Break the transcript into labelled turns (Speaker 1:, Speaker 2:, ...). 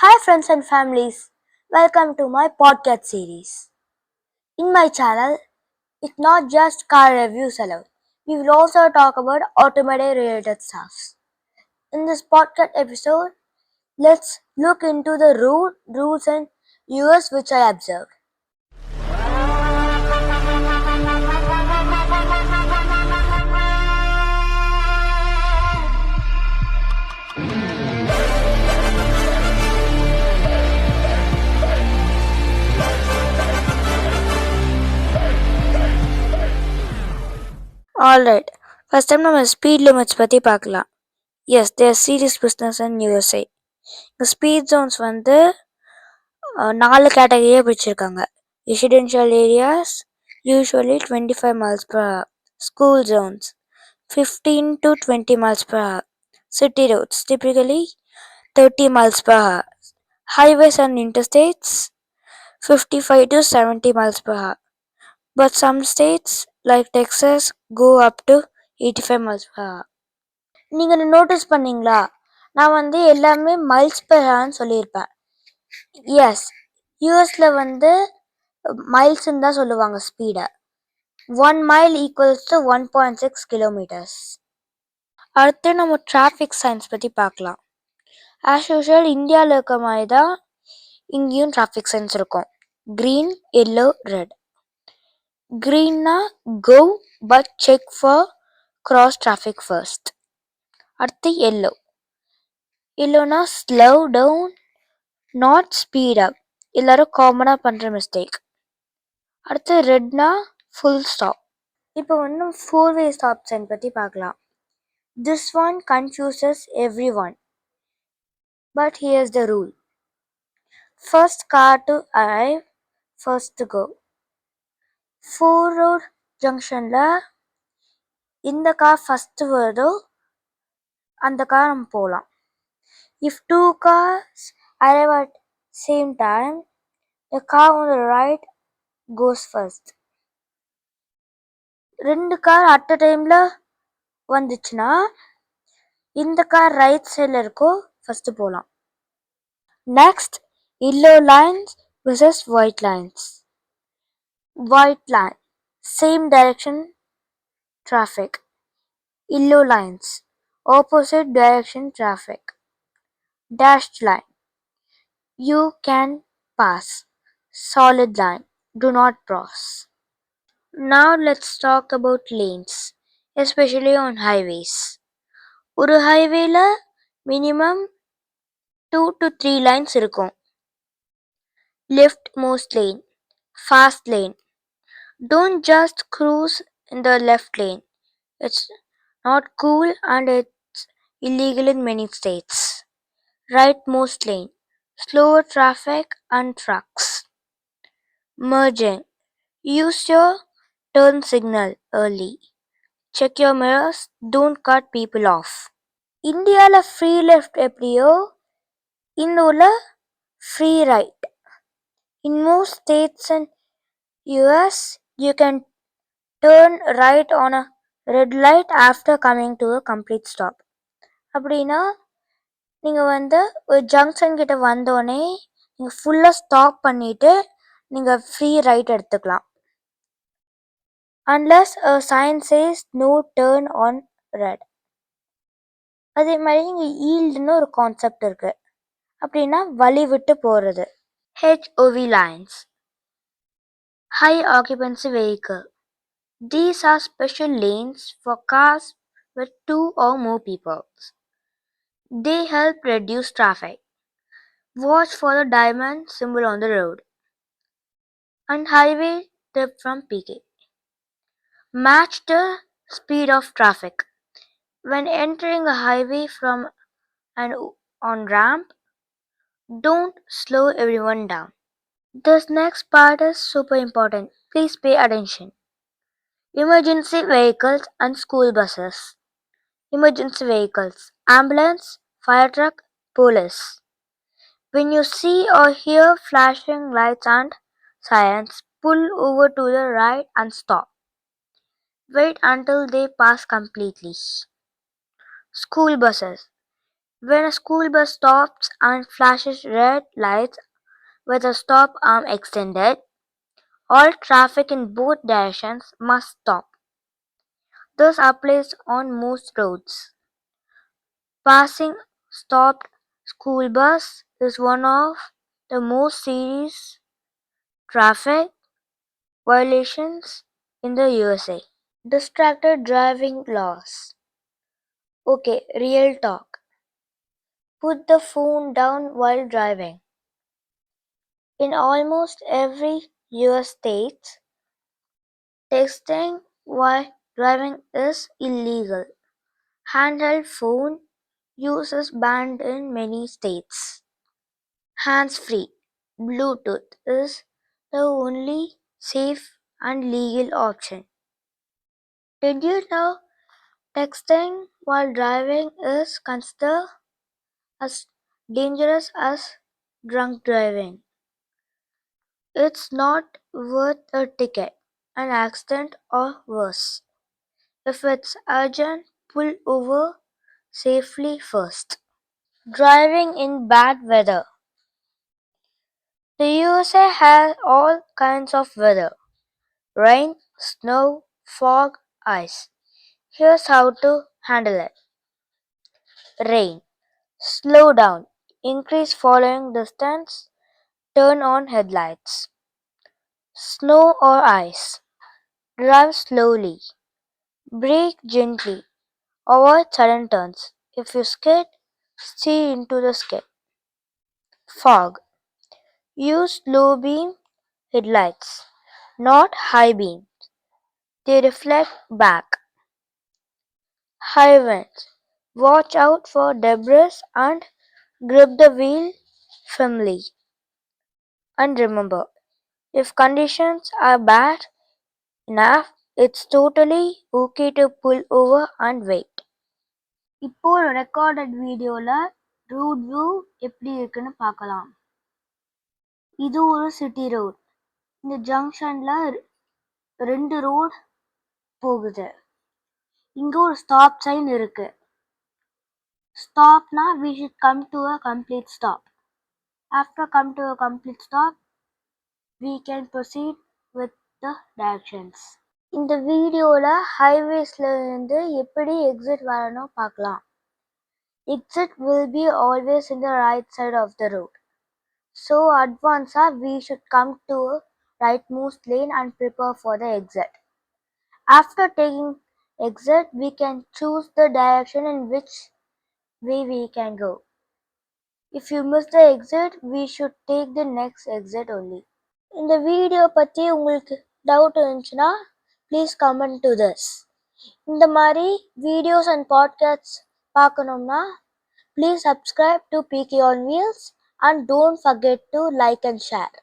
Speaker 1: Hi, friends and families. Welcome to my podcast series. In my channel, it's not just car reviews alone. We will also talk about automotive related stuff. In this podcast episode, let's look into the rules and US which I observed. Alright, first time நம்ம speed limits பத்தி பார்க்கலாம். Yes, they are serious business in USA. The speed zones வந்து 4 கேட்டகரியாக பிரிச்சிருக்காங்க. Residential areas usually 25 miles per hour. School zones 15 to 20 miles per hour. City roads typically 30 miles per hour. Highways and interstates 55 to 70 miles per hour. But some states like Texas go up to 85 miles per hour. நீங்கள் notice பண்ணீங்களா? நான் வந்து எல்லாமே miles per horn சொல்லியிருப்பேன். S, யூஎஸில் வந்து மைல்ஸ்ன்னு தான் சொல்லுவாங்க ஸ்பீடை. 1 mile equals to 1.6 kilometers. அடுத்து நம்ம டிராஃபிக் சைன்ஸ் பற்றி பார்க்கலாம். ஆஸ் யூஷுவல் இந்தியாவில் இருக்க மாதிரி தான் இங்கேயும் டிராஃபிக் சைன்ஸ் இருக்கும். Green, yellow, red. க்ரீன்னா go but check for cross traffic first. அடுத்து எல்லோ. எல்லோனா slow down, not speed up. எல்லாரும் காமனாக பண்ணுற மிஸ்டேக். அடுத்து ரெட்னா ஃபுல் ஸ்டாப். இப்போ வந்து 4-way ஸ்டாப் சைன் பற்றி பார்க்கலாம். This one confuses everyone. But here's the rule. First car to arrive, first to go. 4 road junctionல இந்த கார் ஃபர்ஸ்ட் வருதோ அந்த கார் நம்ம போகலாம். If 2 cars arrive at same time, the car on the right goes first. 2 car at a டைம்ல வந்துச்சுன்னா இந்த car right சைடில் இருக்கோ ஃபர்ஸ்ட் போகலாம். Next yellow lines versus white lines. White line, same direction traffic. Yellow lines, opposite direction traffic. Dashed line, you can pass. Solid line, do not cross. Now let's talk about lanes, especially on highways. ஒரு ஹைவேல minimum 2 to 3 lines இருக்கும். Left most lane, fast lane. Don't just cruise in the left lane. It's not cool and it's illegal in many states. Rightmost lane, slower traffic and trucks. Merging, use your turn signal early. Check your mirrors, don't cut people off. இந்தியாவில் free left எப்படியோ இந்த ஊரில் free right. In most states and US, you can turn right on a red light after coming to a complete stop. அப்படின்னா நீங்கள் வந்து ஒரு junction கிட்ட வந்தோடனே நீங்கள் ஃபுல்லாக ஸ்டாப் பண்ணிவிட்டு நீங்கள் ஃப்ரீ ரைட் எடுத்துக்கலாம். Unless a sign says no turn on red. அதே மாதிரி நீங்கள் ஈல்டுன்னு ஒரு கான்செப்ட் இருக்கு. அப்படின்னா வழி விட்டு போகிறது. HOV lines, high occupancy vehicle. These are special lanes for cars with 2 or more people. They help reduce traffic. Watch for the diamond symbol on the road. And highway tip from PK. Match the speed of traffic. When entering a highway from an on-ramp, don't slow everyone down. This next part is super important. Please pay attention. Emergency vehicles and school buses. Emergency vehicles, ambulance, fire truck, police. When you see or hear flashing lights and sirens, pull over to the right and stop. Wait until they pass completely. School buses. When a school bus stops and flashes red lights with a stop arm extended, all traffic in both directions must stop. This applies on most roads. Passing stopped school bus is one of the most serious traffic violations in the USA. Distracted driving laws. Okay, real talk. Put the phone down while driving. In almost every US state, texting while driving is illegal. Handheld phone use is banned in many states. Hands-free Bluetooth is the only safe and legal option. Did you know texting while driving is considered as dangerous as drunk driving? It's not worth a ticket, an accident, or worse. If it's urgent, pull over safely first. Driving in bad weather. The USA has all kinds of weather: rain, snow, fog, ice. Here's how to handle it. Rain. Slow down. Increase following distance. Turn on headlights. Snow or ice. Drive slowly. Brake gently. Avoid sudden turns. If you skid, steer into the skid. Fog. Use low beam headlights, not high beam. They reflect back. High winds. Watch out for debris and grip the wheel firmly. And remember, if conditions are bad enough, it's totally okay to pull over and wait. இப்போ ஒரு recorded வீடியோல road view எப்படி இருக்குன்னு பார்க்கலாம். இது ஒரு city road. இந்த ஜங்ஷன்ல ரெண்டு ரோட் போகுது. இங்க ஒரு ஸ்டாப் சைன் இருக்கு. Stopனா we should come to a complete stop. After come to a complete stop, we can proceed with the directions. இந்த வீடியோல ஹைவேஸ்ல இருந்து எப்படி எக்ஸிட் வரணும் பார்க்கலாம். Exit will be always in the right side of the road. So advance we should come to a rightmost lane and prepare for the exit. After taking exit, we can choose the direction in which way we can go. If you miss the exit, we should take the next exit only. இந்த video பற்றி உங்களுக்கு doubt இருந்துச்சுன்னா please comment to this. இந்த மாதிரி videos and podcast பார்க்கணும்னா please subscribe to PK on wheels and don't forget to like and share.